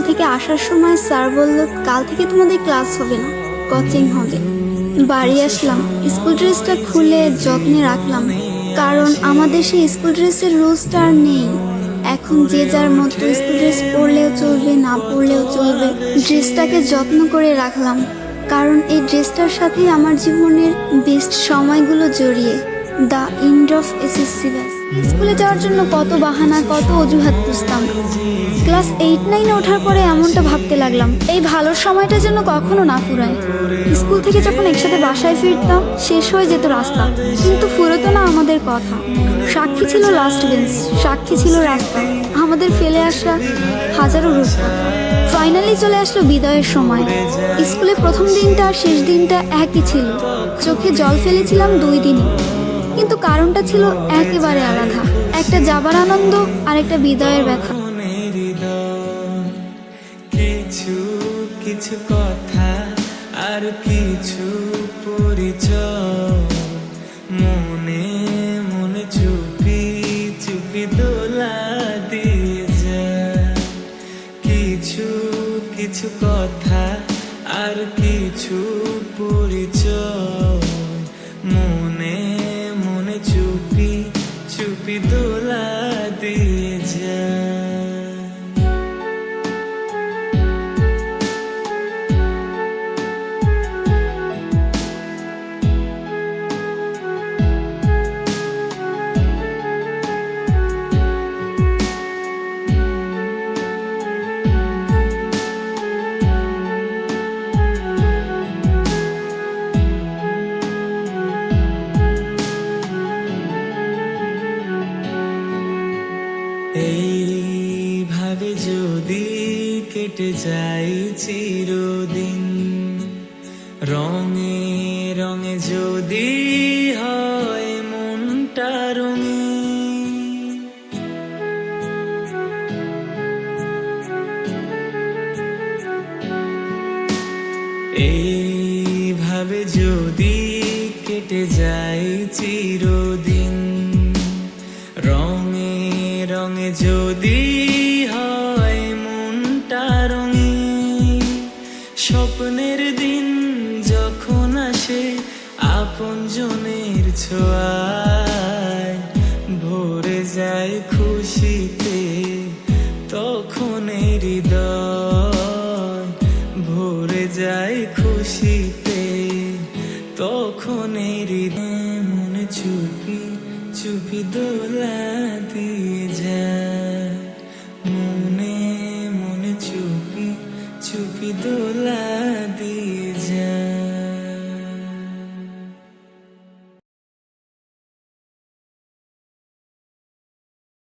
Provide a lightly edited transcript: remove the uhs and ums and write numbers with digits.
থেকে আসার সময় স্যার বলল কাল থেকে তোমাদের ক্লাস হবে না, কোচিং হবে। বাড়ি আসলাম, স্কুল ড্রেসটা খুলে যত্নে রাখলাম, কারণ আমাদের সেই স্কুল ড্রেসের রুলসটা আর নেই। এখন যে যার মতো স্কুল ড্রেস পরলেও চলবে, না পরলেও চলবে। ড্রেসটাকে যত্ন করে রাখলাম, কারণ এই ড্রেসটার সাথেই আমার জীবনের বেস্ট সময়গুলো জড়িয়ে। The end of SSC batch. স্কুলে যাওয়ার জন্য কত বাহানা, কত অজুহাত খুঁজতাম। ক্লাস 8-9 ওঠার পরে এমনটা ভাবতে লাগলাম, এই ভালো সময়টা যেন কখনো না ফুরায়। স্কুল থেকে যখন একসাথে বাসায় ফিরতাম, শেষ হয়ে যেত রাস্তা, কিন্তু ফুরতো না আমাদের কথা। সাক্ষী ছিল লাস্ট বেঞ্চ, সাক্ষী ছিল রাস্তা, আমাদের ফেলে আসা হাজারো রূপকথা। ফাইনালি চলে আসলো বিদায়ের সময়। স্কুলে প্রথম দিনটা আর শেষ দিনটা একই ছিল। চোখে জল ফেলেছিলাম 2 দিনই, কিন্তু কারণটা ছিল একেবারে আলাদা। একটা যাবার আনন্দ আর একটা বিদায়ের ব্যথা। কিছু কিছু কথা আর কিছু পরিচয়, মনে মনে চুপি চুপি দোলা দিয়ে যায়। কিছু কিছু কথা আর কিছু পরিচয়, মনে মনে চুপি চুপি দোলা দিয়ে যায়। এইভাবে যদি কেটে যায় চিরদিন, রঙে রঙে যদি হয় মনটা রঙিন, এইভাবে যদি কেটে যায় চিরদিন, রঙে রঙে যদি হয় মনটা রঙিন, স্বপ্নের দিন যখন আসে আপনজনের ছোঁয়ায়, ভরে যায় খুশিতে তখন হৃদয়, ভরে যায় খুশিতে তখন হৃদয়। মনে চুপি চুপি দোলা দিয়ে যায়, মনে মনে চুপি চুপি দোলা দিয়ে যায়।